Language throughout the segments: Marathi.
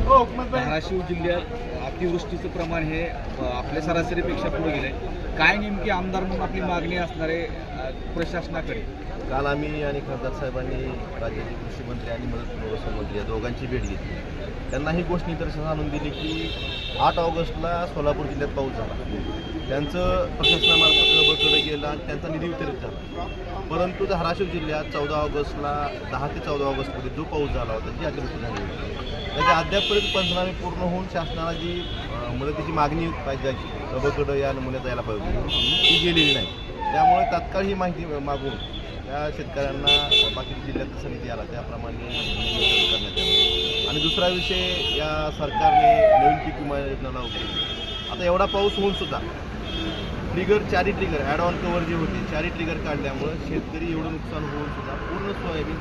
धाराशिव जिल्ह्यात अतिवृष्टीचं प्रमाण हे आपल्या सरासरीपेक्षा पुढे गेलंय. काय नेमकी आमदार म्हणून आपली मागणी असणार आहे प्रशासनाकडे? काल आम्ही आणि खासदार साहेबांनी राज्याचे कृषी मंत्री आणि मदत पुरवठा या दोघांची भेट घेतली. त्यांना ही गोष्ट निदर्शनास आणून दिली की 8 ऑगस्टला सोलापूर जिल्ह्यात पाऊस झाला. त्यांचं प्रशासनामार्फत बकडे गेला आणि त्यांचा निधी वितरित झाला. परंतु धाराशिव जिल्ह्यात 14 ऑगस्टला 10 ते 14 ऑगस्टमध्ये जो पाऊस झाला होता, जी अतिवृष्टी झाली होती, त्याच्या अद्यापपर्यंत पंचनामे पूर्ण होऊन शासनाला जी मदतीची मागणी पाहिजे बकडं या नमुन्यात जायला पाहिजे ती गेलेली नाही. त्यामुळे तात्काळ ही माहिती मागून त्या शेतकऱ्यांना बाकी जिल्ह्यात जसं निधी आला त्याप्रमाणे करण्यात आलं. आणि दुसरा विषय, या सरकारने नवीन पीक विमा योजना लागू केली. आता एवढा पाऊस होऊन सुद्धा चारही ट्रिगर ॲड ऑन कवर जे होते, चारही ट्रिगर काढल्यामुळं शेतकरी एवढं नुकसान होऊन सुद्धा पूर्ण सोयाबीन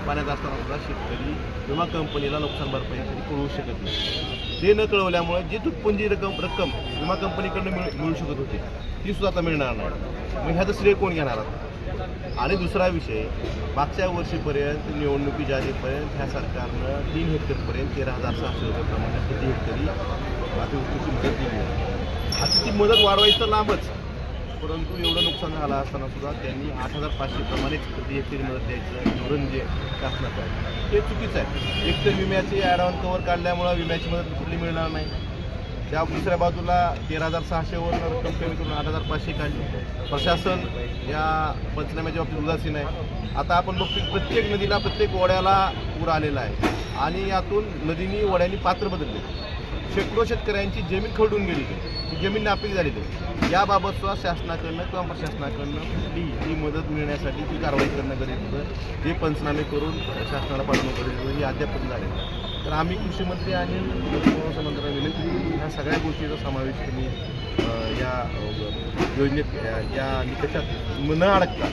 पाण्यात असताना सुद्धा शेतकरी विमा कंपनीला नुकसान भरपाई कळवू शकत नाही. ते न कळवल्यामुळे जी तुटपुंजी रक्कम विमा कंपनीकडनं मिळू शकत होती ती सुद्धा आता मिळणार नाही. मग ह्याचं श्रेय कोण घेणार आता? आणि दुसरा विषय, मागच्या वर्षीपर्यंत निवडणुकीच्या आधीपर्यंत ह्या सरकारनं 3 हेक्टरपर्यंत 13,600 रुपये प्रमाणे प्रति हेक्टरी अतिवृष्टीची मदत दिली आहे. आता ती मदत वाढवायचं लांबच, परंतु एवढं नुकसान झालं असताना सुद्धा त्यांनी 8,500 प्रमाणेच प्रति हेक्टरी मदत द्यायचं धोरण जे शासनाचं आहे ते चुकीचं आहे. एक तर विम्याची ॲड ऑन कवर काढल्यामुळं विम्याची मदत कुठली मिळणार नाही. त्या दुसऱ्या बाजूला 13,600 रक्कम कमी करून 8,500 काढली. प्रशासन या पंचनाम्याच्या बाबतीत उदासीन आहे. आता आपण बघतो प्रत्येक नदीला, प्रत्येक ओढ्याला पूर आलेला आहे आणि यातून नदीनी ओढ्यांनी पात्र बदलले. शेकडो शेतकऱ्यांची जमीन खरडून गेली, ती जमीन नापीक झालेली आहे. याबाबत सुद्धा शासनाकडनं किंवा प्रशासनाकडनं कुठली मदत मिळण्यासाठी ती कारवाई करणं गरजेचं आहे. जे पंचनामे करून शासनाला पाठवणं गरजेचं हे अद्याप झालेलं आहे. तर आम्ही कृषी मंत्री आणि मंत्र्यांना विनंती ह्या सगळ्या गोष्टीचा समावेश त्यांनी या योजनेत या निकषात न अडकता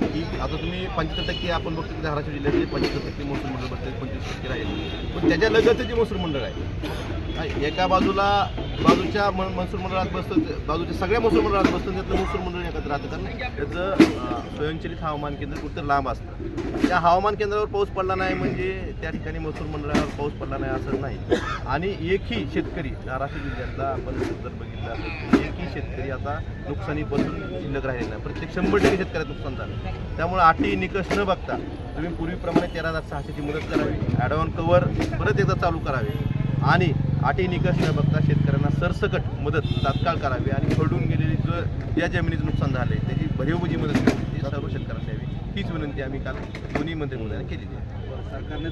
की आता तुम्ही 75% आपण बघतो की धाराशिव जिल्ह्यातले 75% महसूल मंडळ बसले, 25% राहिले. पण त्याच्या लगतच जे महसूल मंडळ आहे, एका बाजूच्या महसूल मंडळात बसतं, बाजूच्या सगळ्या महसूल मंडळात बसतं, त्यातलं महसूल मंडळ एकत्र राहतं. कारण त्याचं स्वयंचलित हवामान केंद्र कुठं लांब असतं. त्या हवामान केंद्रावर पाऊस पडला नाही म्हणजे त्या ठिकाणी महसूल मंडळावर पाऊस पडला नाही असं नाही. आणि एकही शेतकरी धाराशिव जिल्ह्यातला आपण जर बघितलं असेल एकही शेतकरी आता नुकसानीपासून शिल्लक राहिले नाही. प्रत्येक 100% शेतकऱ्यात नुकसान झालं. त्यामुळे अटी निकष न बघता तुम्ही पूर्वीप्रमाणे 13,600ची मदत करावी, ॲड ऑन कवर परत एकदा चालू करावे आणि अटी निकष न बघता शेतकऱ्यांना सरसकट मदत तात्काळ करावी आणि खरडून गेलेली ज्या जमिनीचं नुकसान झाले त्याची भरीवजी मदत करावी, ती सर्व शेतकऱ्यांना द्यावी. हीच विनंती आम्ही काल दोन्ही मंत्रिमंडळाने केलेली आहे. सरकारने